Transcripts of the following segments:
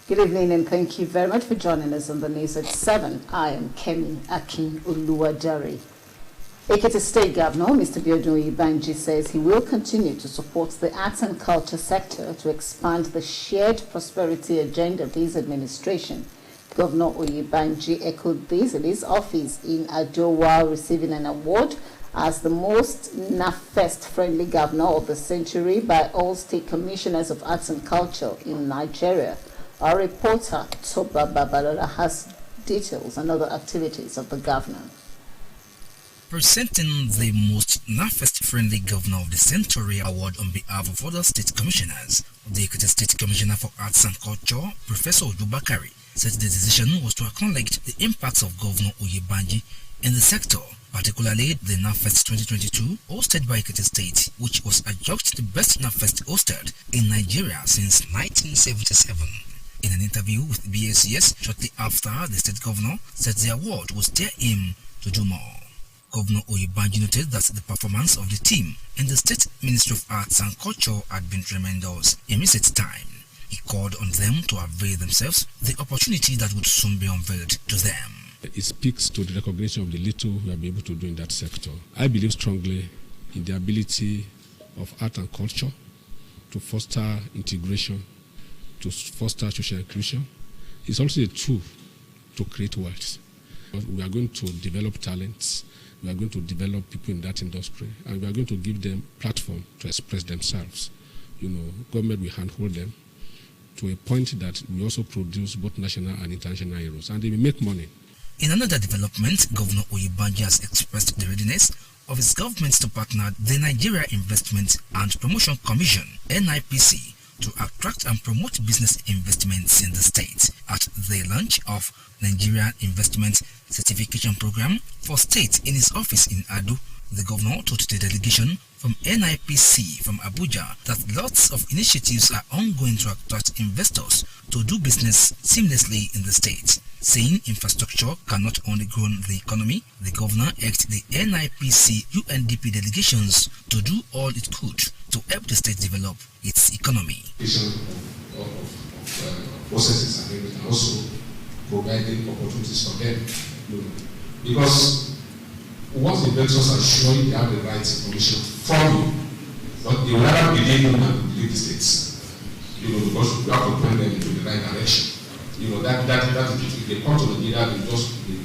Good evening and thank you very much for joining us on the news at 7. I am Kemi Akin Uluwadari. Ektv State Governor Mr. Biodun Ibanji says he will continue to support the arts and culture sector to expand the shared prosperity agenda of his administration. Governor Oyebanji echoed this in his office in Ado while receiving an award as the most NAFEST-friendly governor of the century by all state commissioners of arts and culture in Nigeria. Our reporter, Toba Babalola, has details and other activities of the governor. Presenting the most NAFEST-friendly governor of the century award on behalf of other state commissioners, the Ektv State Commissioner for Arts and Culture, Professor Ojubakari, said the decision was to acknowledge the impacts of Governor Oyebanji in the sector, particularly the NAFEST 2022 hosted by Ektv State, which was adjudged the best NAFEST hosted in Nigeria since 1977. In an interview with BSCS shortly after, the state governor said the award was their aim to do more. Governor Oyebanji noted that the performance of the team in the State Ministry of Arts and Culture had been tremendous in recent time. He called on them to avail themselves the opportunity that would soon be unveiled to them. It speaks to the recognition of the little we have been able to do in that sector. I believe strongly in the ability of art and culture to foster integration, to foster social inclusion. It's also a tool to create wealth. We are going to develop talents, we are going to develop people in that industry, and we are going to give them a platform to express themselves. Government will handhold them to a point that we also produce both national and international heroes, and they will make money. In another development, Governor Oyebanji has expressed the readiness of his government to partner the Nigeria Investment and Promotion Commission, NIPC, to attract and promote business investments in the state at the launch of Nigeria Investment Certification Program for State in his office in Ado. The governor told the delegation from NIPC from Abuja that lots of initiatives are ongoing to attract investors to do business seamlessly in the state. Saying infrastructure cannot only grow the economy, the governor urged the NIPC UNDP delegations to do all it could to help the state develop its economy. Processes and also providing opportunities for them. Because once the investors are sure they have the right information from you, but they will never believe you and believe the states. Because you have to point them into the right direction. That if they come to Nigeria, they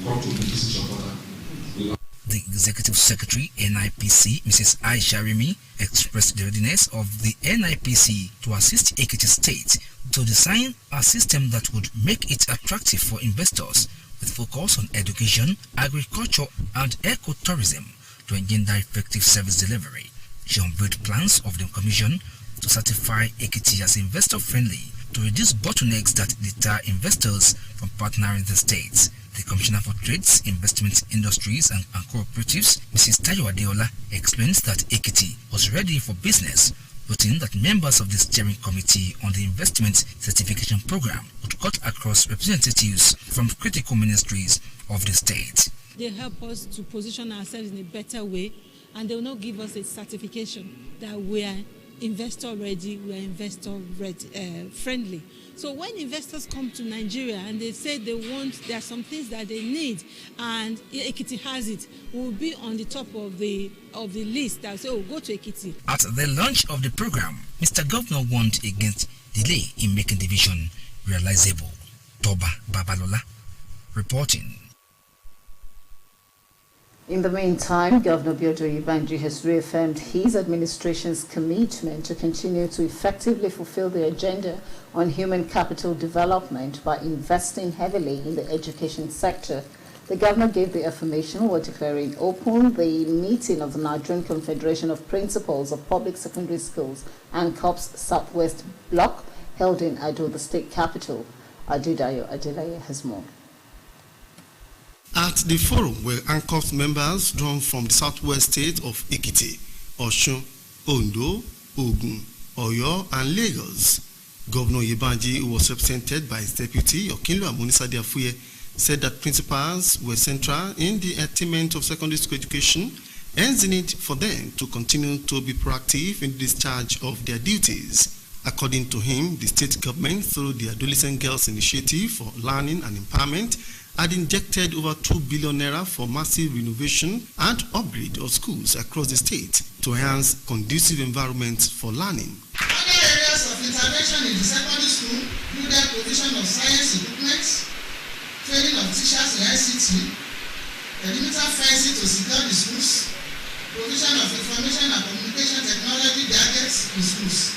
come to the decision order. The Executive Secretary, NIPC, Mrs. Aisha Rimi, expressed the readiness of the NIPC to assist Ektv State to design a system that would make it attractive for investors with focus on education, agriculture, and ecotourism to engender effective service delivery. She unveiled plans of the Commission to certify Ektv as investor-friendly to reduce bottlenecks that deter investors from partnering the states. The Commissioner for Trades, Investment Industries and Cooperatives, Mrs. Tayo Adeola, explains that Ektv was ready for business, noting that members of the steering committee on the investment certification program would cut across representatives from critical ministries of the state. They help us to position ourselves in a better way, and they will not give us a certification that we are investor ready, we are investor ready, friendly. So when investors come to Nigeria and they say there are some things that they need, and Ektv has it, we'll be on the top of the list. That will say, go to Ektv. At the launch of the program, Mr. Governor warned against delay in making the vision realizable. Toba Babalola reporting. In the meantime, Governor Biodun Ibanji has reaffirmed his administration's commitment to continue to effectively fulfill the agenda on human capital development by investing heavily in the education sector. The governor gave the affirmation while declaring open the meeting of the Nigerian Confederation of Principals of Public Secondary Schools and COPS Southwest Block held in Ado, the state capital. Adedayo Adelaye has more. At the forum were ANCOPS members drawn from the southwest state of Ekiti, Osun, Ondo, Ogun, Oyo, and Lagos. Governor Oyebanji, who was represented by his deputy, Okinlo Amunisade Afuye, said that principals were central in the attainment of secondary school education, hence the need for them to continue to be proactive in the discharge of their duties. According to him, the state government, through the Adolescent Girls Initiative for Learning and Empowerment, had injected over 2 billion naira for massive renovation and upgrade of schools across the state to enhance conducive environments for learning. Other areas of intervention in the secondary school included provision of science equipment, training of teachers in ICT, perimeter fencing to secure the schools, provision of information and communication technology gadgets in schools,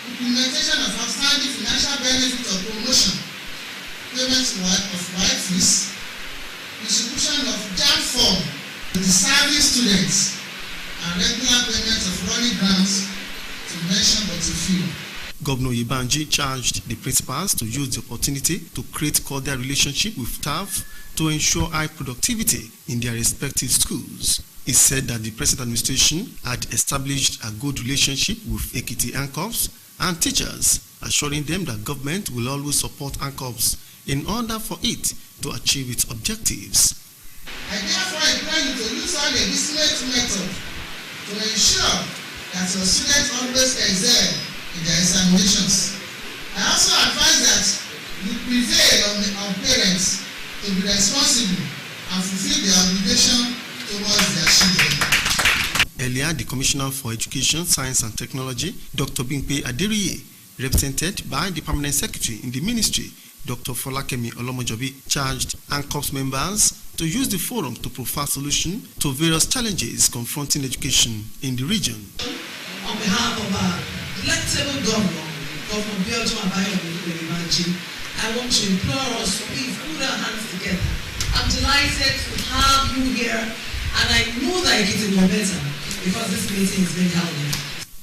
implementation of outstanding financial benefit of promotion, payment of white fees, distribution of JAM form to the service students, and regular payment of running grants, to mention but a few. Governor Ibanji charged the principals to use the opportunity to create cordial relationship with staff to ensure high productivity in their respective schools. He said that the present administration had established a good relationship with Ektv ANCOPS and teachers, assuring them that government will always support ANCOPS in order for it to achieve its objectives. I therefore encourage you to use all the business method to ensure that your students always excel in their examinations. I also advise that you prevail on parents to be responsible and fulfill their obligation towards their children. Earlier, the Commissioner for Education, Science and Technology, Dr. Bimpe Aderiye, represented by the Permanent Secretary in the Ministry, Dr. Folakemi Olomojobi, charged ANCOPS members to use the forum to provide solutions to various challenges confronting education in the region. On behalf of our electable governor, Governor Ibanji, I want to implore us to please put our hands together. I'm delighted to have you here, and I know that it will be better because this meeting is being held.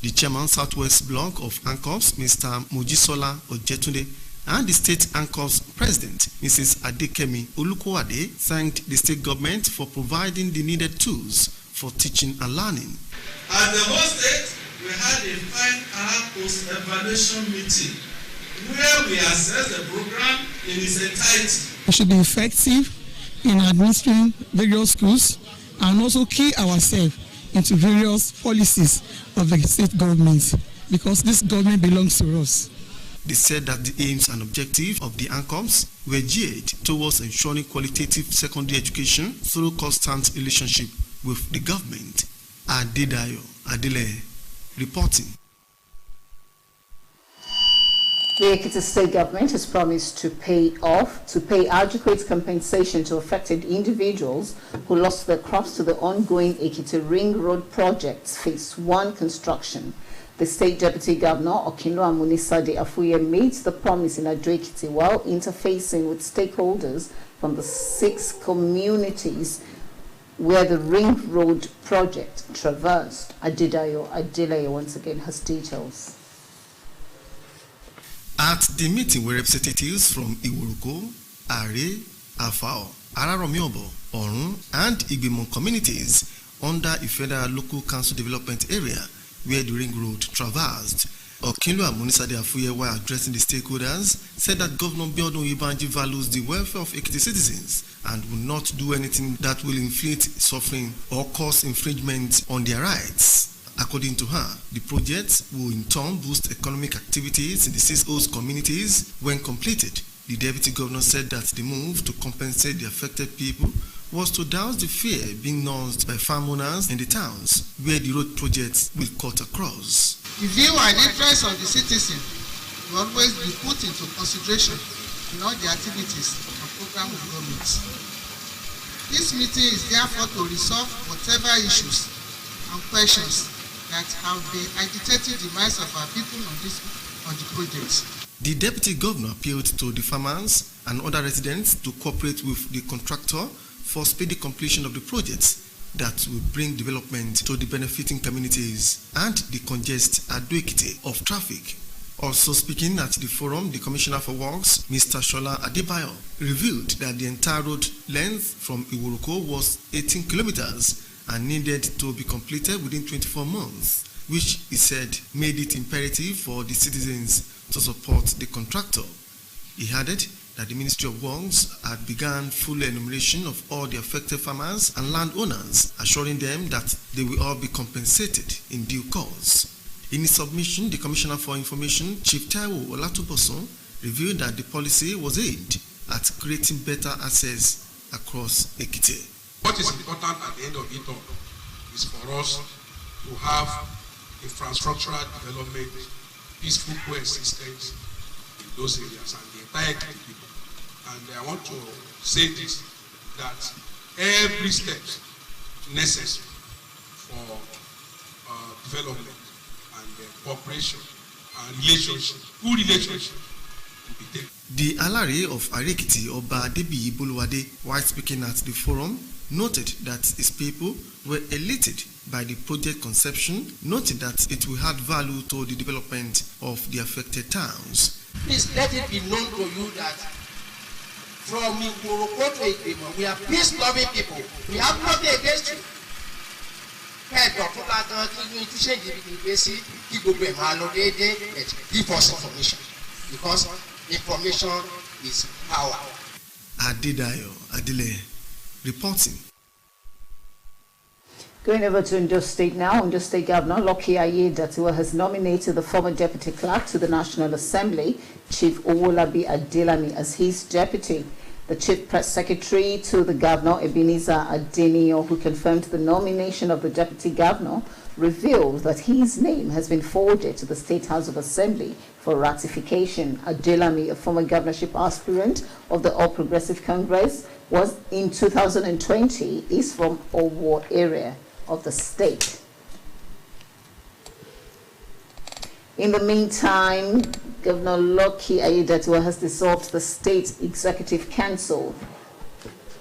The Chairman Southwest Block of ANCOPS, Mr. Mojisola Ojetunde, and the State ANCOPS President, Mrs. Adekemi Olukwade, thanked the state government for providing the needed tools for teaching and learning. As the whole state, we had a fine post-evaluation meeting where we assessed the program in its entirety. We should be effective in administering various schools and also key ourselves into various policies of the state government because this government belongs to us. They said that the aims and objectives of the ANCOPS were geared towards ensuring qualitative secondary education through constant relationship with the government. Adedayo Adele reporting. The Ekiti State Government has promised to pay adequate compensation to affected individuals who lost their crops to the ongoing Ekiti Ring Road Project's Phase 1 construction. The State Deputy Governor, Okinloa Munisade Afuye, made the promise in Ado-Ekiti while interfacing with stakeholders from the 6 communities where the Ring Road Project traversed. Adedayo Adele once again has details. At the meeting were representatives from Iwuruko, Are, Afao, Araromiobo, Orun, and Igbimon communities under a federal local council development area where the ring road traversed. Okinloa Munisade Afuye, while addressing the stakeholders, said that Governor Biodun Ibanji values the welfare of Ekiti citizens and will not do anything that will inflict suffering or cause infringement on their rights. According to her, the project will in turn boost economic activities in the 6 host communities when completed. The Deputy Governor said that the move to compensate the affected people was to douse the fear being nursed by farm owners in the towns where the road projects will cut across. The view and interest of the citizen will always be put into consideration in all the activities of program of government. This meeting is therefore to resolve whatever issues and questions that have been agitating the minds of our people on the project. The Deputy Governor appealed to the farmers and other residents to cooperate with the contractor for speedy completion of the projects that will bring development to the benefiting communities and decongest Ado-Ekiti of traffic. Also speaking at the forum, the Commissioner for Works, Mr. Shola Adebayo, revealed that the entire road length from Iwuruko was 18 kilometers and needed to be completed within 24 months, which he said made it imperative for the citizens to support the contractor. He added that the Ministry of Works had begun full enumeration of all the affected farmers and landowners, assuring them that they will all be compensated in due course. In his submission, the Commissioner for Information, Chief Taiwo Olatubosun, revealed that the policy was aimed at creating better access across Ekiti. What is important at the end of it all is for us to have infrastructural development, peaceful coexistence in those areas and the entire people. And I want to say this, that every step necessary for development and cooperation and relationship, good relationship, will be taken. The Alari of Arekiti, Oba Adebiyi Boluwade, while speaking at the forum, noted that his people were elated by the project conception, noting that it will add value to the development of the affected towns. Please let it be known to you that from Ikoroko to Igbimo, we are peace-loving people. We have nothing against you. Give us information, because information is power. Adedayo Adile reporting. Going over to Ondo State now, Ondo State Governor Lucky Aiyedatiwa has nominated the former Deputy Clerk to the National Assembly, Chief Owolabi Adelami, as his deputy. The Chief Press Secretary to the Governor, Ebenezer Adenio, who confirmed the nomination of the Deputy Governor, revealed that his name has been forwarded to the State House of Assembly for ratification. Adelami, a former governorship aspirant of the All Progressive Congress, was in 2020, is from Owo area of the state. In the meantime, Governor Lucky Aiyedatiwa has dissolved the State Executive Council.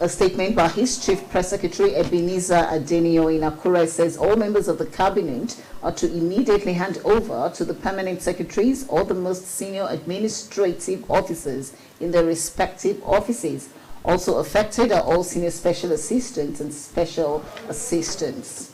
A statement by his Chief Press Secretary Ebenezer Adenio in Akure says all members of the cabinet are to immediately hand over to the permanent secretaries or the most senior administrative officers in their respective offices. Also affected are all senior special assistants and special assistants.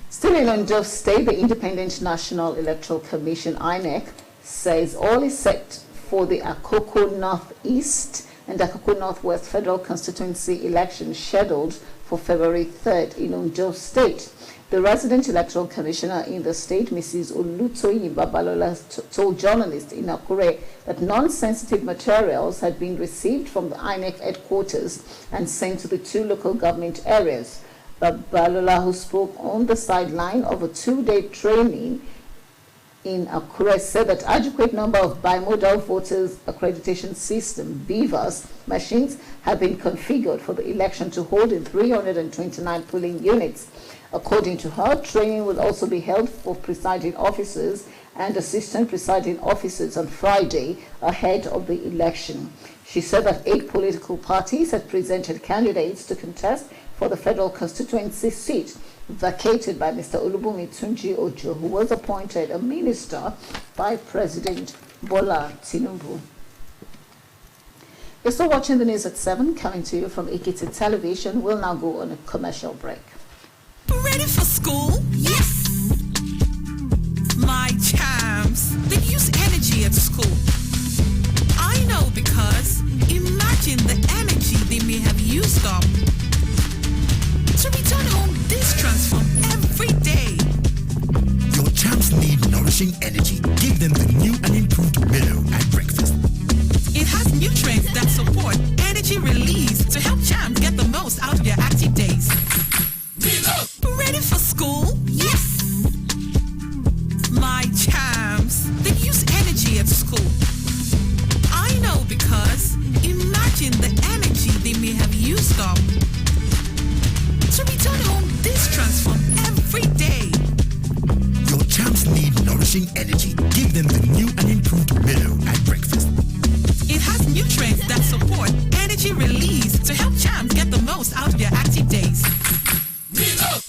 Still in Ondo State, the Independent National Electoral Commission, INEC, says all is set for the Akoko Northeast and Akoko Northwest Federal Constituency election scheduled for February 3rd in Ondo State. The resident electoral commissioner in the state, Mrs. Olutoyin Babalola, told journalists in Akure that non-sensitive materials had been received from the INEC headquarters and sent to the two local government areas. Babalola, who spoke on the sideline of a two-day training in Akure, said that adequate number of bimodal voters accreditation system (BVAS) machines have been configured for the election to hold in 329 polling units. According to her, training will also be held for presiding officers and assistant presiding officers on Friday ahead of the election. She said that 8 political parties had presented candidates to contest for the federal constituency seat vacated by Mr. Olubunmi Tunji Ojo, who was appointed a minister by President Bola Tinubu. You're still watching the news at 7, coming to you from Ektv Television. We'll now go on a commercial break. Ready for school? Yes! My champs, they use energy at school. I know because imagine the energy they may have used up to return home transform every day. Your champs need nourishing energy. Give them the new and improved Milo at breakfast. It has nutrients that support energy release to help champs get the most out of their active days. Milo! Ready for school? Yes! My champs, they use energy at school. I know because imagine the energy they may have used up to return home this transform every day. Your champs need nourishing energy. Give them the new and improved Milo at breakfast. It has nutrients that support energy release to help champs get the most out of their active days. Milo!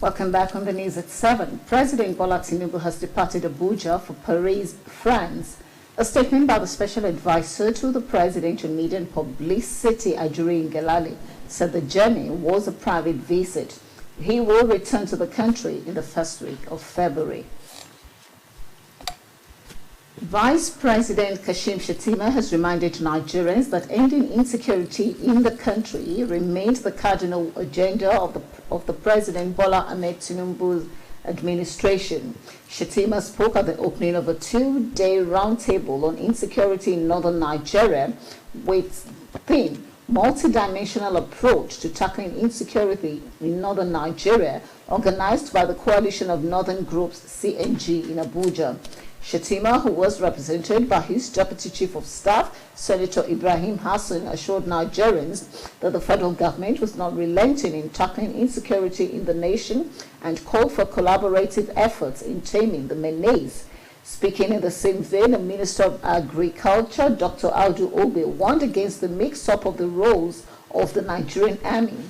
Welcome back on the news at 7. President Bola Tinubu has departed Abuja for Paris, France. A statement by the special advisor to the president on media and publicity, Ajuri Ngelale, said the journey was a private visit. He will return to the country in the first week of February. Vice President Kashim Shettima has reminded Nigerians that ending insecurity in the country remains the cardinal agenda of the President Bola Ahmed Tinubu's administration. Shettima spoke at the opening of a 2-day roundtable on insecurity in northern Nigeria with the theme multidimensional approach to tackling insecurity in northern Nigeria, organized by the Coalition of Northern Groups CNG in Abuja. Shettima, who was represented by his Deputy Chief of Staff, Senator Ibrahim Hassan, assured Nigerians that the federal government was not relenting in tackling insecurity in the nation and called for collaborative efforts in taming the menace. Speaking in the same vein, the Minister of Agriculture, Dr. Audu Obe, warned against the mix-up of the roles of the Nigerian Army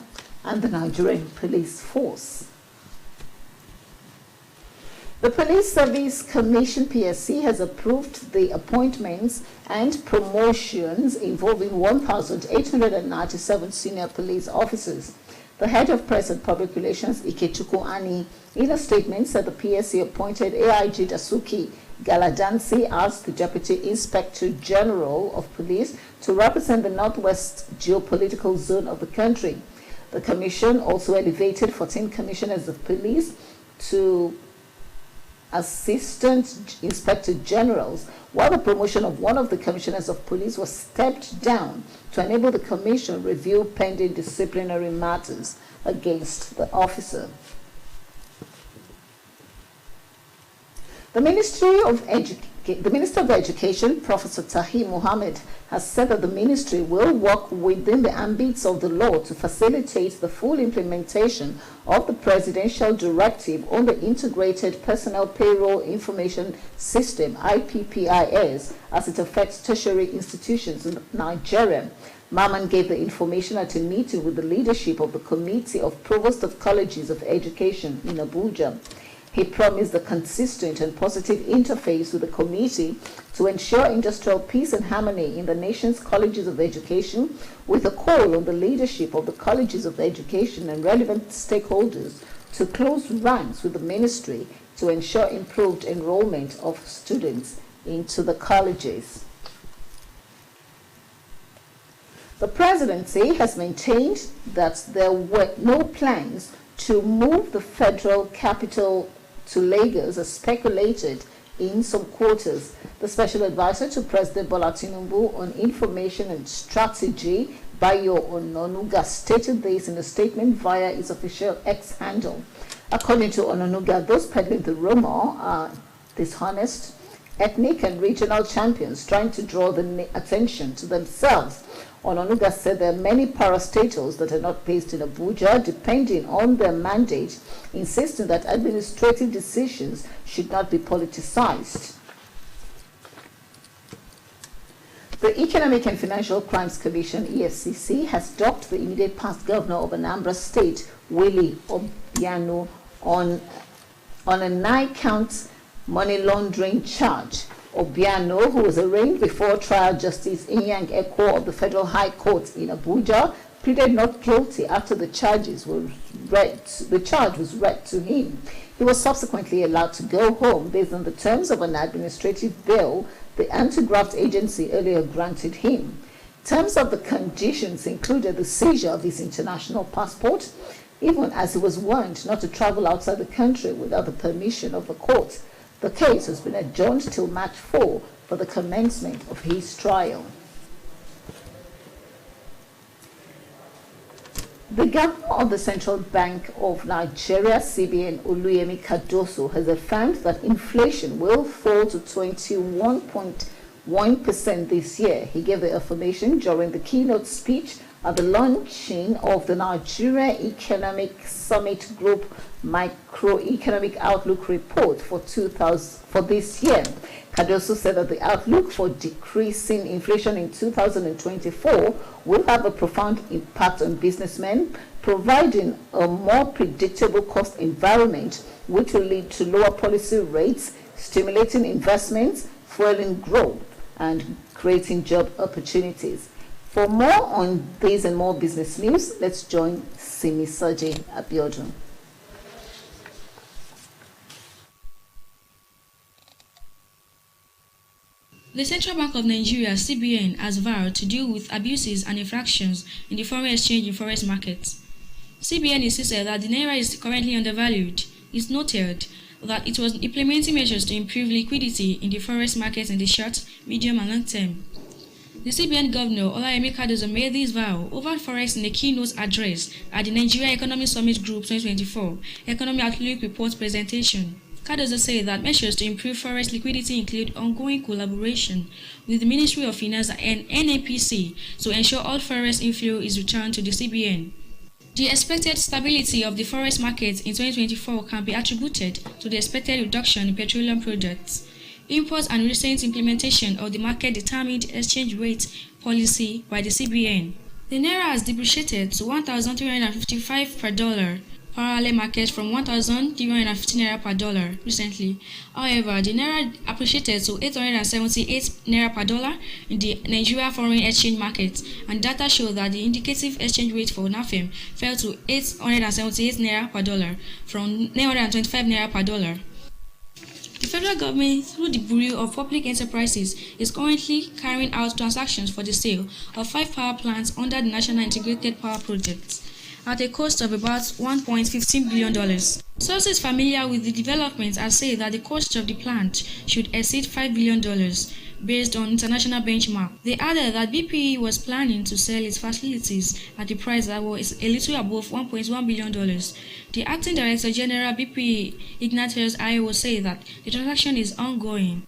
and the Nigerian Police Force. The Police Service Commission PSC has approved the appointments and promotions involving 1,897 senior police officers. The head of press and public relations, Ikechukwu Ani, in a statement said the PSC appointed AIG Dasuki Galadansi as the Deputy Inspector General of Police to represent the Northwest geopolitical zone of the country. The commission also elevated 14 commissioners of police to Assistant Inspector Generals, while the promotion of one of the commissioners of police was stepped down to enable the commission review pending disciplinary matters against the officer. The Minister of Education, Professor Tahir Mohammed, has said that the ministry will work within the ambits of the law to facilitate the full implementation of the Presidential Directive on the Integrated Personnel Payroll Information System, IPPIS, as it affects tertiary institutions in Nigeria. Maman gave the information at a meeting with the leadership of the Committee of Provost of Colleges of Education in Abuja. He promised a consistent and positive interface with the committee to ensure industrial peace and harmony in the nation's colleges of education, with a call on the leadership of the colleges of education and relevant stakeholders to close ranks with the ministry to ensure improved enrollment of students into the colleges. The presidency has maintained that there were no plans to move the federal capital to Lagos as speculated in some quarters. The special advisor to President Bola Tinubu on information and strategy, Bayo Ononuga, stated this in a statement via his official X handle. According to Ononuga, those peddling the rumor are dishonest, ethnic and regional champions trying to draw the attention to themselves. Ononuga said there are many parastatals that are not based in Abuja, depending on their mandate, insisting that administrative decisions should not be politicized. The Economic and Financial Crimes Commission, EFCC, has docked the immediate past governor of Anambra State, Willie Obiano, on a 9-count money laundering charge. Obiano, who was arraigned before trial Justice Inyang Eko of the Federal High Court in Abuja, pleaded not guilty after the charge was read to him. He was subsequently allowed to go home based on the terms of an administrative bail the anti-graft agency earlier granted him. Terms of the conditions included the seizure of his international passport, even as he was warned not to travel outside the country without the permission of the court. The case has been adjourned till March 4 for the commencement of his trial. The governor of the Central Bank of Nigeria, CBN, Oluyemi Cardoso, has affirmed that inflation will fall to 21.1% this year. He gave the affirmation during the keynote speech at the launching of the Nigeria Economic Summit Group Microeconomic Outlook Report for this year. Cardoso said that the outlook for decreasing inflation in 2024 will have a profound impact on businessmen, providing a more predictable cost environment, which will lead to lower policy rates, stimulating investments, fueling growth, and creating job opportunities. For more on these and more business news, let's join Simisoji Abiodun. The Central Bank of Nigeria, CBN, has vowed to deal with abuses and infractions in the foreign exchange in forex markets. CBN insisted that the Naira is currently undervalued. It noted that it was implementing measures to improve liquidity in the forex market in the short, medium, and long term. The CBN Governor, Olayemi Cardozo, made this vow over forex in a keynote address at the Nigeria Economy Summit Group 2024 Economy Outlook Report presentation. Cardozo said that measures to improve forex liquidity include ongoing collaboration with the Ministry of Finance and NAPC to ensure all forex inflow is returned to the CBN. The expected stability of the forex market in 2024 can be attributed to the expected reduction in petroleum products, imports, and recent implementation of the market-determined exchange rate policy by the CBN. The Naira has depreciated to 1,355 per dollar, parallel market from 1,350 Naira per dollar recently. However, the Naira appreciated to 878 Naira per dollar in the Nigeria foreign exchange market, and data show that the indicative exchange rate for NAFEM fell to 878 Naira per dollar from 925 Naira per dollar. The federal government, through the Bureau of Public Enterprises, is currently carrying out transactions for the sale of 5 power plants under the National Integrated Power Project at a cost of about $1.15 billion. Sources familiar with the development have said that the cost of the plant should exceed $5 billion based on international benchmark. They added that BPE was planning to sell its facilities at a price that was a little above $1.1 billion. The acting director general BPE, Ignatius Ayo, said that the transaction is ongoing.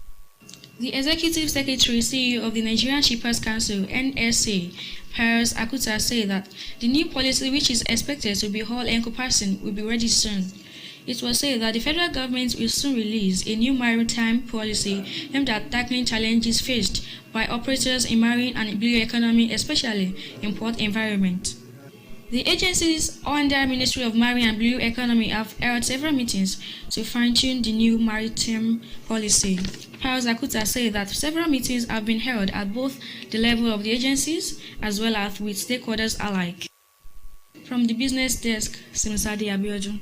The executive secretary CEO of the Nigerian Shippers Council (NSA), Pius Akuta, said that the new policy, which is expected to be all-encompassing, will be ready soon. It was said that the federal government will soon release a new maritime policy aimed at tackling challenges faced by operators in marine and blue economy, especially in port environment. The agencies under Ministry of Marine and Blue Economy have held several meetings to fine-tune the new maritime policy. Pius Akuta said that several meetings have been held at both the level of the agencies as well as with stakeholders alike. From the business desk, Simsadi Abiodun.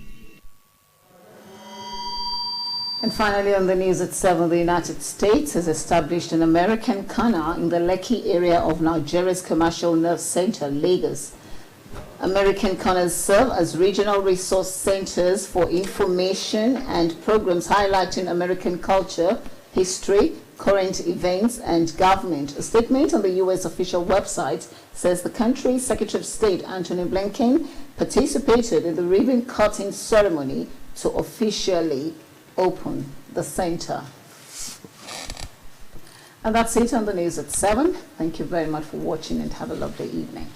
And finally, on the news at 7, the United States has established an American corner in the Lekki area of Nigeria's Commercial Nerve Center, Lagos. American corners serve as regional resource centers for information and programs highlighting American culture, history, current events, and government. A statement on the U.S. official website says the country's Secretary of State, Antony Blinken, participated in the ribbon-cutting ceremony to officially open the center. And that's it on the news at 7. Thank you very much for watching and have a lovely evening.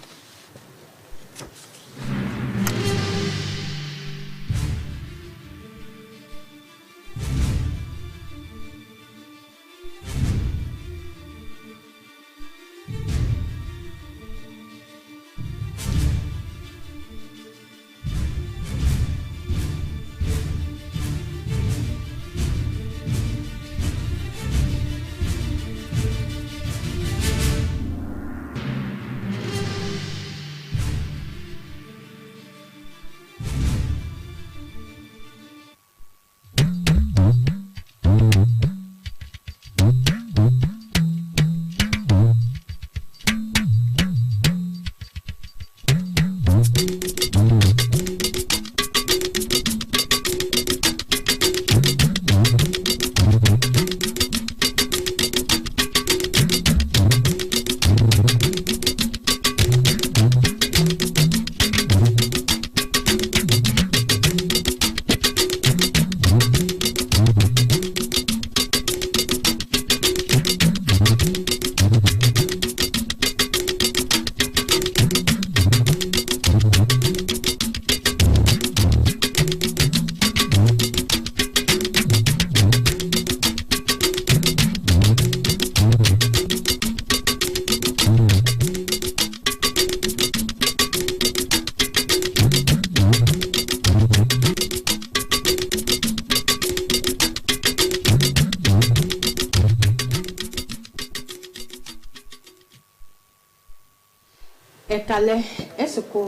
Ẹ̀kálẹ́ ẹ̀sìnkú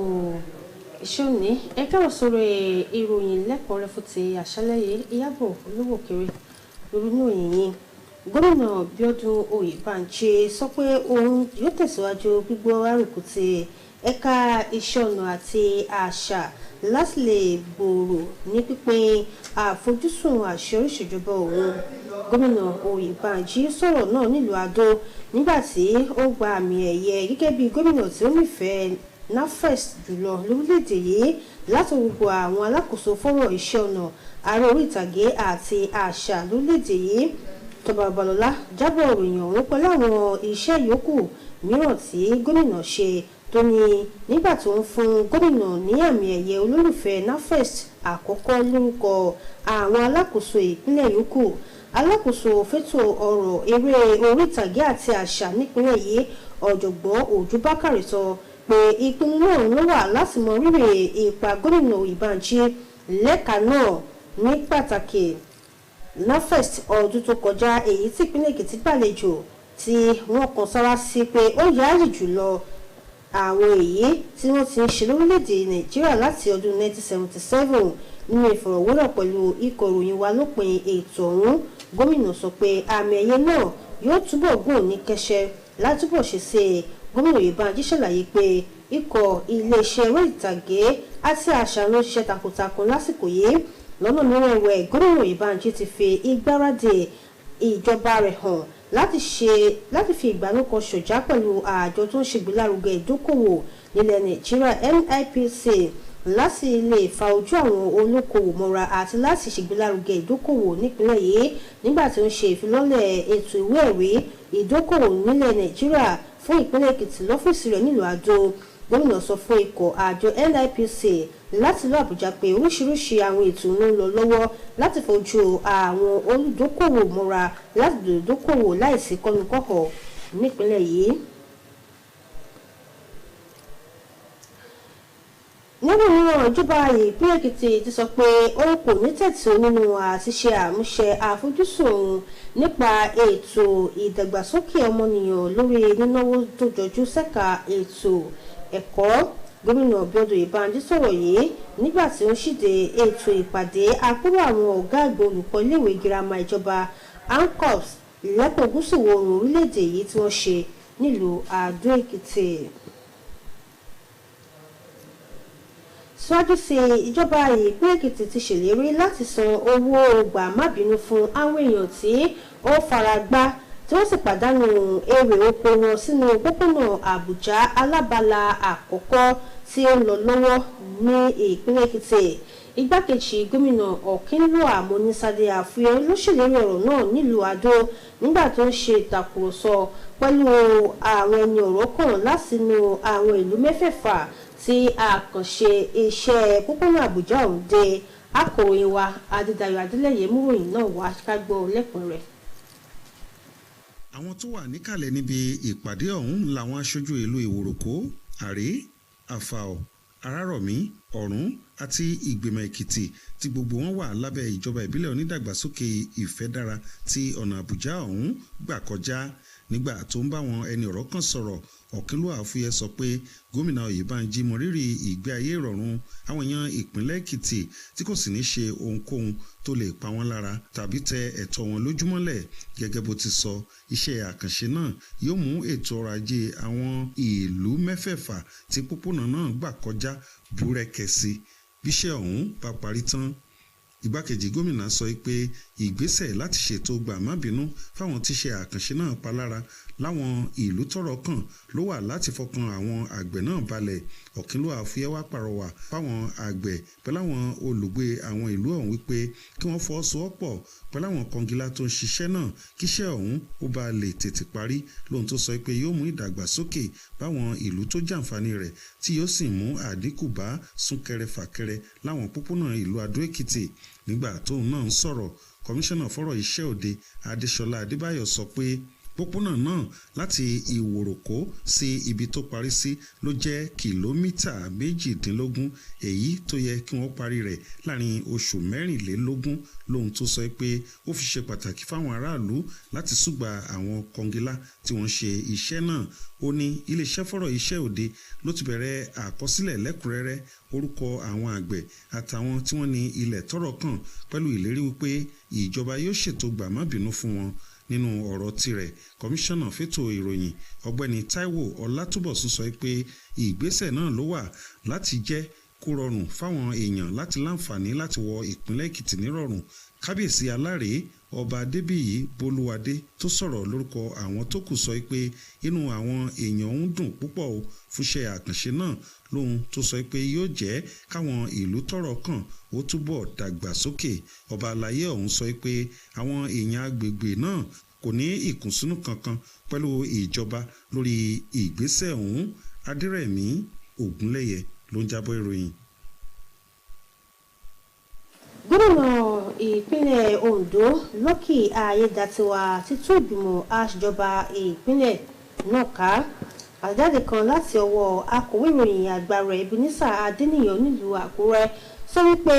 ìṣòní ẹ̀kẹ́rọ̀ sórí ìròyìn lẹ́kọ̀ọ́ rẹ̀ fún ti àṣálẹ́ yìí Ìyábọ̀ Olúwòkèrè lórí ní òyìn yìí gómìnà Bíọ́dún Oyèbánjí sọ pé òun yóò tẹ̀síwájú gbígbọ́ àròkùtì ẹ̀ka iṣẹ́ ọnà àti àṣà láti lè gbòòrò ní pípín àfojúsùn àṣeyọrí ìṣèjọba òun. Gómìnà Oyèbánjí sọ̀rọ̀ náà nílùú Adó nígbà tí ó gba àmì ẹ̀yẹ gẹ́gẹ́ bí gómìnà tí ó nífẹ̀ẹ́ NAFEST jùlọ lórílẹ̀‐èdè yìí láti gbogbo àwọn alákòóso fọ́rọ̀ iṣẹ́ ọnà ààrẹ orí ìtàgé àti àṣà lórílẹ̀‐èdè yìí. Tọ́ba Balọ́lá jábọ̀ ìròyìn ọ̀hún pẹ̀lú àwọn iṣẹ́ yòókù mìíràn tí gómìnà ṣe tó ní nígbà tó ń fún gómìnà ní àmì ẹ̀yẹ olólùfẹ́ NAFEST àkọ́kọ́ lórúkọ àwọn alákòóso ìpínlẹ̀ yòókù. Alákòóso fẹ́tò ọ̀rọ̀ eré orí ìtàgé àti àṣà nípínlẹ̀ yìí ọ̀jọ̀gbọ́n Òjú Bákàrè sọ pé ìpinnu náà ló wà láti mọ rírì ipa gómìnà Oyèbánjí lẹ́ka náà ní pàtàkì NAFEST ọdún tó kọjá èyí tí ìpínlẹ̀ Èkìtì gbàlejò tí wọ́n kan sára sí pé ó yáàyè jùlọ àwọn èyí tí wọ́n ti ń ṣe lórílẹ̀‐èdè Nàìjíríà láti ọdún 1977 nínú ìfọ̀rọ̀wérọ̀ pẹ̀lú ikọ̀ ìròyìn wa lópin ètò ọ̀hún. Gómìnà sọ pé àmì ẹ̀yẹ náà yóò túbọ̀ gùn ní kẹ́sẹ́ látúbọ̀ ṣe sí i. Gómìnà Oyèbánjí ṣàlàyé pé ikọ̀ iléeṣẹ́ eré ìtàgé àti àṣà ló ń ṣiṣẹ́ takuntakun lásìkò yìí. Lọ́nà mìíràn ẹ̀wẹ̀ gómìnà Oyèbánjí ti fi ìgbáradì ìjọba rẹ̀ hàn láti fi ìgbàlókan ṣọ̀já pẹ̀lú àjọ tó ń ṣègbélárugẹ ìdókòwò nílẹ̀ Nàìjíríà NIPC láti lè fa ojú àwọn olókoòwò mọ́ra àti láti ṣègbélárugẹ ìdókòwò nípìnlẹ̀ yìí nígbà tí ó ń ṣe ìfilọ́lẹ̀ ètò ìwé ẹ̀rí ìdókòwò nílẹ̀ Nàìjíríà fún ìpínlẹ̀ Èkìtì lọ́fíìsì rẹ̀ nílùú Adó. Gómìnà sọ fún ikọ̀ àjọ NIPC láti lọ Àbújá pé oríṣiríṣi àwọn ètò ń lọ lọ́wọ́ láti fojú àwọn olùdókòwò mọ́ra láti lè dókòwò láìsí kọ́nukọ́họ̀ nípínlẹ̀ yìí. nínú mìíràn ìjọba ìpínlẹ̀ Èkìtì ti sọ pé òun kò ní tẹ̀tì nínú àtiṣe àmúṣe àfojúsùn òun nípa ètò ìdàgbàsókè ọmọnìyàn lórí nínáwó tó jọjú ṣẹ́ka ètò ẹ̀kọ́. Gómìnà Bíọ́dún Oyèbánjí sọ̀rọ̀ yìí nígbà tí ó ń ṣíde ètò ìpàdé àpérò àwọn ọ̀gá àgbà olùkọ́ iléèwé girama ìjọba ANCOPS lẹ́kùn gúúsù ìwọ̀ oòrùn orílẹ̀-èdè yìí tí wọ́n ṣe nílùú Adó Èkìtì. Síwájú sí ìjọba ìpínlẹ̀ Èkìtì ti ṣèlérí láti san owó gbà-má-bínú fún àwọn èèyàn tí ó fara gbá tí wọ́n sì pàdánù èrè oko wọn sínú pópónà Àbújá alábala àkọ́kọ́ tí ó ń lọ lọ́wọ́ ní ìpínlẹ̀ Èkìtì. Igbákejì gómìnà Ọ̀kínlúà Monísádé Àfúyẹ́ ló ṣèlérí ọ̀rọ̀ náà nílùú Adó nígbà tó ń ṣe ìtàkùrọ̀sọ pẹ̀lú àwọn ẹni ọ̀rọ̀ kan látinú àwọn ìlú mẹ́fẹ̀ẹ̀fà tí àkànṣe iṣẹ́ pópónà Àbújá ọ̀hún dé. Akọ̀ròyìn wa Adédayọ̀ Adélẹ́yẹ múròyìn náà wá ká gbọ́ lẹ́kùnrẹ́rẹ́. Àwọn tó wà níkàlẹ̀ níbi ìpàdé ọ̀hún làwọn aṣojú ìlú Ìwòròkó, Àré, Àfàọ̀, Arárọ̀mí, Ọ̀rún àti Ìgbìmọ̀ Èkìtì tí gbogbo wọn wà lábẹ́ ìjọba ìbílẹ̀ onídàgbàsókè Ìfẹ́dára tí ọ̀nà Àbújá ọ̀hún gbà kọjá. Nígbà tó ń bá wọn ẹni ọ̀rọ̀ kan sọ̀rọ̀, Ọ̀kínlúà Àfúyẹ́ sọ pé gómìnà Oyèbánjí mọrírì ìgbé ayé ìrọ̀rùn àwọn èèyàn ìpínlẹ̀ Èkìtì tí kò sì ní ṣe ohunkóhun tó lè pa wọ́n lára tàbí tẹ ẹ̀tọ́ wọn lójúmọ́lẹ̀. Gẹ́gẹ́ bó ti sọ, iṣẹ́ àkànṣe náà yóò mú ètò ọrọ̀ ajé àwọn ìlú mẹ́fẹ̀ẹ̀fà tí pópónà náà gbà kọjá búrẹ́kẹ́ sí bíṣẹ́ ọ̀hún bá parí tán. Igbákejì gómìnà sọ pé ìgbésẹ̀ láti ṣètò gbà-má-bínú fáwọn tíṣẹ́ àkànṣe náà pa lára láwọn ìlú tọ́rọ̀ kàn ló wà láti fọkàn àwọn àgbẹ̀ náà balẹ̀. Ọ̀kínlúà Àfúyẹ́ wá pàrọwà fáwọn àgbẹ̀ pẹ̀lú àwọn olùgbé àwọn ìlú ọ̀hún wípé kí wọ́n fọwọ́sowọ́pọ̀ pẹ̀lú àwọn kọngilá tó ń ṣiṣẹ́ náà kíṣẹ́ ọ̀hún ó bá lè tètè parí, lóhun tó sọ pé yóò mú ìdàgbàsókè báwọn ìlú tó jàǹfààní rẹ̀ tí yóò sì mú àdínkù bá súnkẹrẹ fàkẹrẹ láwọn pópónà ìlú Adó Èkìtì. Nígbà tóun náà ń sọ̀rọ̀, kọmíṣánná fọ́rọ̀ iṣẹ́ òde Adéṣọlá Adébáyọ̀ sọ pé pópónà náà láti Ìwòròkó sí ibi tó parí sí ló jẹ́ kìlómítà 18, èyí tó yẹ kí wọ́n parí rẹ̀ láàrin oṣù 24. Lóhun tó sọ pé ó fi ṣe pàtàkì fáwọn aráàlú láti súgbà àwọn kọngilá tí wọ́n ṣe iṣẹ́ náà. Ó ní iléeṣẹ́ fọ́rọ̀ iṣẹ́ òde ló ti bẹ̀rẹ̀ àkọsílẹ̀ lẹ́kùnrẹ́rẹ́ orúkọ àwọn àgbẹ̀ àtàwọn tí wọ́n ní ilẹ̀ tọ́rọ̀ kàn pẹ̀lú ìlérí wípé ìjọba yóò ṣètò gbà-má-bínú fún wọn. nínú ọ̀rọ̀ tirẹ̀ kọmíṣánná fẹ́tò ìròyìn ọ̀gbẹ́ni Táíwò Ọlátúbọ̀sún sọ pé ìgbésẹ̀ náà ló wà láti jẹ́ kó rọrùn fáwọn èèyàn láti láǹfààní láti wọ ìpínlẹ̀ Èkìtì nírọ̀rùn. Kábíyèsí alárè ọba Adébíyì Bolúwadé tó sọ̀rọ̀ lórúkọ àwọn tó kù sọ pé inú àwọn èèyàn ń dùn púpọ̀ fúnṣẹ́ àkànṣe náà lóhun tó sọ pé yóò jẹ́ káwọn ìlú tọ́rọ̀ kàn ó túbọ̀ dàgbàsókè. Ọba àlàyé ọ̀hún sọ pé àwọn èèyàn agbègbè náà kò ní ìkùnsínú kankan pẹ̀lú ìjọba lórí ìgbésẹ̀ ọ̀hún. Adérẹ̀mí Ògúnlẹ̀yẹ ló ń jábọ̀ ìròyìn. Gómìnà ìpínlẹ̀ Ondo Lucky Ayédàtiwa ti tú ìgbìmọ̀ aṣèjọba ìpínlẹ̀ náà ká. Àjáde kan láti ọwọ́ akọ̀wé ìròyìn àgbà rẹ̀ Ebenezer Adéníyàn nílùú Àkúrẹ́ sọ wípé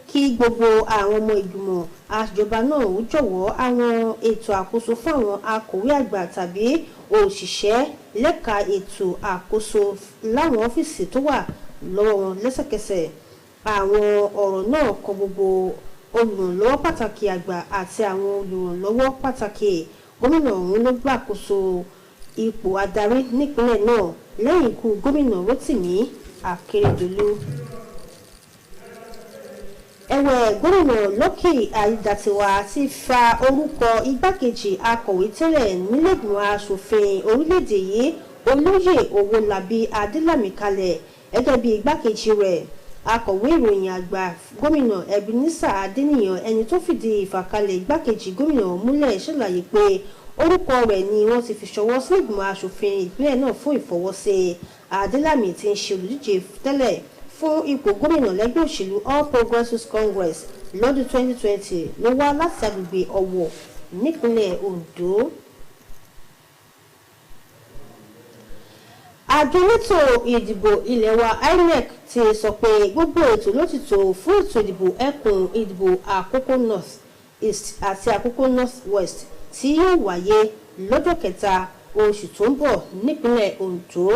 kí gbogbo àwọn ọmọ ìgbìmọ̀ aṣèjọba náà ó jọ̀wọ́ àwọn ètò àkóso fún àwọn akọ̀wé àgbà tàbí òṣìṣẹ́ lẹ́ka ètò àkóso láwọn ọ́fíìsì tó wà lọ́wọ́ wọn lẹ́sẹ̀kẹsẹ̀. Àwọn ọ̀rọ̀ náà kan gbogbo olùrànlọ́wọ́ pàtàkì àgbà àti àwọn olùrànlọ́wọ́ pàtàkì. Gómìnà ọ̀hún ló gbàkóso ipò adarí nípínlẹ̀ náà lẹ́yìn ikú gómìnà Rótìmí Akérédolú. Ẹ̀wẹ̀ gómìnà Lucky Ayédàtiwa ti fa orúkọ igbákejì akọ̀wé tẹ́lẹ̀ nílẹ̀gbìmọ̀ aṣòfin orílẹ̀-èdè yìí Olóyè Owólabí Adélàmí kalẹ̀ gẹ́gẹ́ bí igbákejì rẹ̀. Akọ̀wé ìròyìn àgbà gómìnà Ebenezer Adéníyàn ẹni tó fìdí ìfàkalẹ̀ igbákejì gómìnà múlẹ̀ ṣàlàyé pé orúkọ rẹ̀ ni wọ́n ti fi ṣọwọ́ sí ìgbìmọ̀ aṣòfin ìpínlẹ̀ náà fún ìfọwọ́sí. Adélàmí tí ń ṣe olùdíje tẹ́lẹ̀ fún ipò gómìnà lẹ́gbẹ́ òṣèlú All Progressives Congress lọ́dún 2020 ló wá láti agbègbè Ọ̀wọ̀ nípínlẹ̀ Ondo. Àjọ elétò ìdìbò ilẹ̀ wa INEC ti sọ pé gbogbo ètò ló ti tò fún ètò ìdìbò ẹkùn ìdìbò Àkókò North East àti Àkókò North West tí yóò wáyé lọ́jọ́ kẹta oṣù tó ń bọ̀ nípínlẹ̀ Ondo.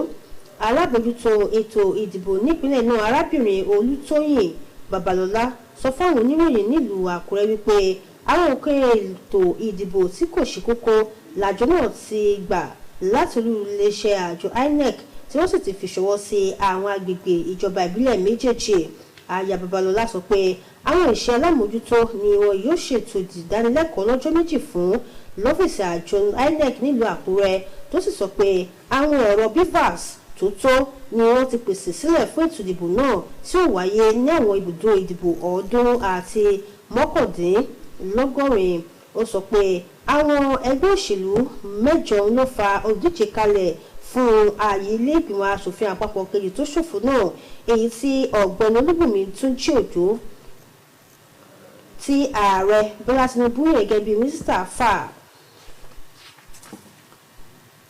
Alábòójútó ètò ìdìbò nípínlẹ̀ náà arábìnrin Olútóyìn Babalọ́lá sọ fáwọn oníròyìn nílùú Àkúrẹ́ wípé àwọn nǹkan ètò ìdìbò tí kò ṣe kókó làjọ náà ti gbà láti olú iléeṣẹ́ àjọ INEC tí wọ́n sì ti fi ṣọwọ́ sí àwọn agbègbè ìjọba ìbílẹ̀ méjèèjì. Aya Babalọ́lá sọ pé àwọn iṣẹ́ alámòójútó ni wọn yóò ṣètò ìdánilẹ́kọ̀ọ́ lọ́jọ́ méjì fún lọ́fíìsì àjọ INEC nílùú Àkúrẹ́ tó sì sọ pé àwọn ẹ̀rọ BVAS tó ni wọ́n ti pèsè sílẹ̀ fún ètò ìdìbò náà tí ó wáyé ní àwọn ibùdó ìdìbò 389. Ó sọ pé àwọn ẹgbẹ́ òṣèlú 8 ló fa olùdíje kalẹ̀ fún ààyè ilé ìgbìmọ̀ aṣòfin àpapọ̀ kejì tó ṣòfò náà, èyí tí ọ̀gbẹ́ni Olúbùnmi Túnjí Òjó tí ààrẹ Bọ́lá Tinubu gẹ́gẹ́ bí mínísítà fà.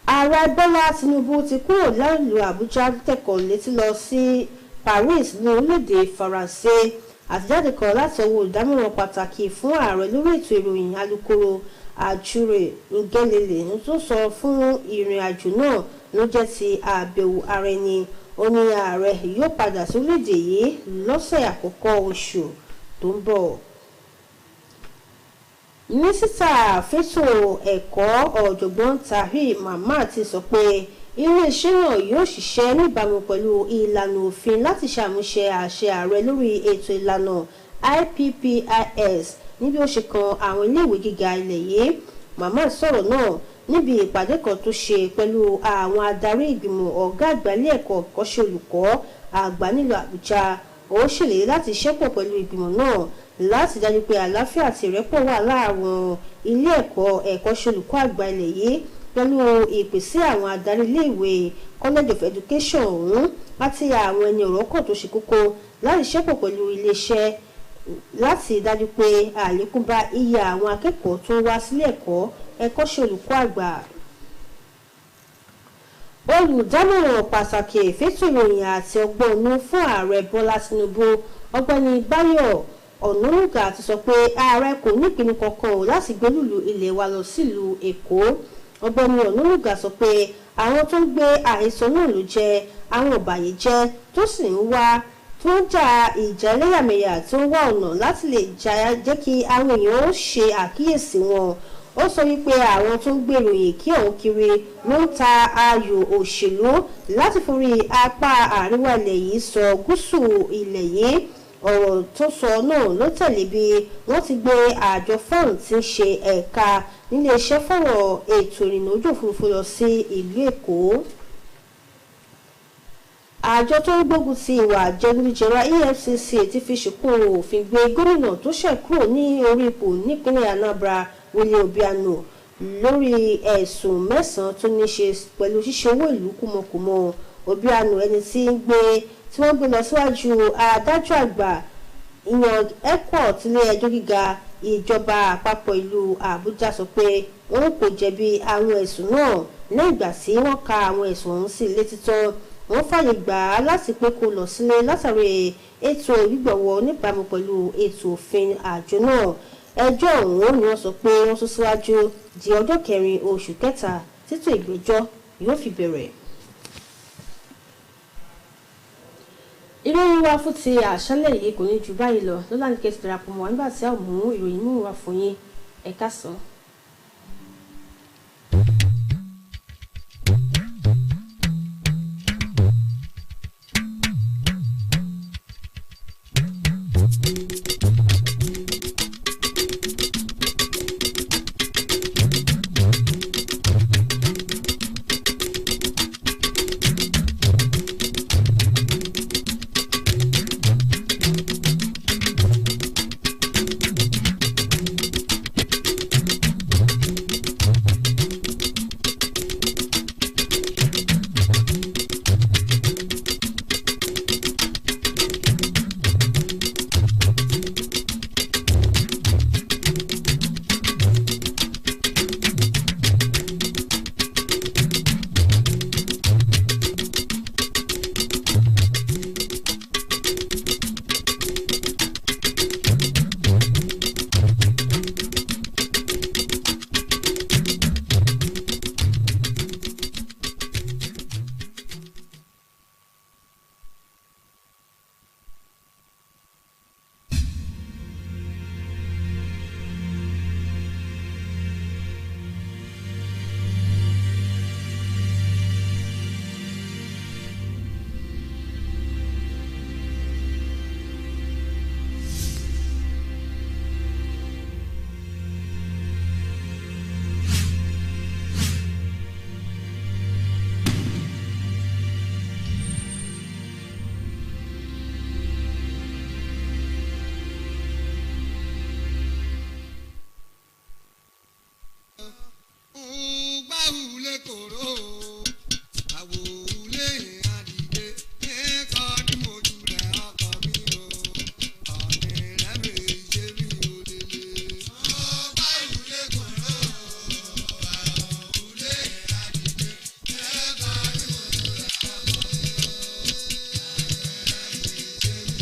Ààrẹ Bọ́lá Tinubu ti kúrò nílùú Àbújá tẹ̀kọ̀ létí lọ sí Paris ní orílẹ̀-èdè Faransé. Àtẹ̀jáde kan láti ọwọ́ olùdámọ̀ràn pàtàkì fún ààrẹ lórí ètò ìròyìn alukoro Àjúrè Ngelele tó sọ fún ìrìn àjò náà ló jẹ́ ti àbẹ̀wò ara ẹni. Ó ní ààrẹ yóò padà sí orílẹ̀-èdè yìí lọ́sẹ̀ àkọ́kọ́ oṣù tó ń bọ̀. Mínísítà fẹ́tò ẹ̀kọ́ ọ̀jọ̀gbọ́n Tahir Mamman ti sọ pé iléeṣẹ́ náà yóò ṣiṣẹ́ níbàámu pẹ̀lú ìlànà òfin láti ṣàmúṣe àṣẹ ààrẹ lórí ètò ìlànà IPPIS níbi ó ṣe kan àwọn iléèwé gíga ilẹ̀ yìí. Mamman sọ̀rọ̀ náà níbi ìpàdé kan tó ṣe pẹ̀lú àwọn adarí ìgbìmọ̀ ọ̀gá àgbà ilé ẹ̀kọ́ ìkọ́ṣẹ́ olùkọ́ àgbà nílùú Àbújá. Ó ṣèlérí láti ṣẹ́pọ̀ pẹ̀lú ìgbìmọ̀ náà láti dájú pé àlàáfíà àti ìrẹ́pọ̀ wà láàárín ilé ẹ̀kọ́ ẹ̀kọ́ṣẹ́ olùkọ́ àgbà ilẹ̀ yìí pẹ̀lú ìpèsè àwọn adarí iléèwé College of Education ọ̀hún àti àwọn ẹni ọ̀rọ̀ kan tó ṣe kókó láti ṣẹ́pọ̀ pẹ̀lú iléeṣẹ́ láti dájú pé àlékún bá iye àwọn akẹ́kọ̀ọ́ tó ń wá sílé ẹ̀kọ́ ẹ̀kọ́ṣẹ́ olùkọ́ àgbà. Olùdámọ̀ràn pàtàkì fẹ́tò ìròyìn àti ọgbọ́n inú fún ààrẹ Bọ́lá Tinubu ọ̀gbẹ́ni Báyọ̀ Ọ̀nànúgà ti sọ pé ààrẹ kò ní ìpinnu kankan láti gbélùlù ilé wa lọ sílùú Èkó. Ọ̀gbẹ́ni Ọ̀nànúgà sọ pé àwọn tó ń gbé àhesọ náà ló jẹ́ àwọn ọ̀bàyéjẹ́ tó sì ń wá tó ń jà ìjà ẹlẹ́yàmẹ̀yà tó ń wá ọ̀nà láti lè jẹ́ kí àwọn èèyàn ó ṣe àkíyèsí wọn. Ó ó sọ wípé àwọn tó ń gbèrò yìí kí òun kiri ló ń ta ayò òṣèlú láti forí apá àríwá ilẹ̀ yìí sọ gúúsù ilẹ̀ yìí. Ọ̀rọ̀ tó sọ náà ló tẹ̀lé bí wọ́n ti gbé àjọ fọ́ọ̀n tí ń ṣe ẹ̀ka níléeṣẹ́ fọ̀rọ̀ ètò ìrìnnà ojú òfurufú lọ sí ìlú Èkó. Àjọ tó ń gbógun ti ìwà jẹgúdújẹrá EFCC ti fi ṣìkún òfin gbé gómìnà tó ṣẹ̀ kúrò ní orí ipò nípínlẹ̀ Anambra Willie Obiano lórí ẹ̀sùn 9 tó ní ṣe pẹ̀lú ṣíṣe owó ìlú kúmọkùmọ. Obiano ẹni tí wọ́n gbé lọ síwájú adájọ́ àgbà ìyàn Ecort ilé ẹjọ́ gíga ìjọba àpapọ̀ ìlú Àbújá sọ pé wọn kò jẹ̀bi àwọn ẹ̀sùn náà lẹ́yìn ìgbà tí wọ́n ka àwọn ẹ̀sùn ọ̀hún sí létí tán. Wọ́n fààyè gbà á láti pé kó lọ sílé látàrí ètò ìgbìgbọ̀wọ́ níbàámu pẹ̀lú ètò òfin àjọ náà. Ẹjọ́ ọ̀hún ni wọ́n sọ pé wọ́n sún síwájú di ọjọ́ 4 oṣù kẹta títí ìgbẹ́jọ́ yóò fi bẹ̀rẹ̀. Ìròyìn wa fún ti àṣálẹ́ yìí kò ní ju báyìí lọ lọ́la ní kẹ́sì darapọ̀ mọ́ nígbà tí a mú ìròyìn mú wá fún yín. Ẹ káàsán.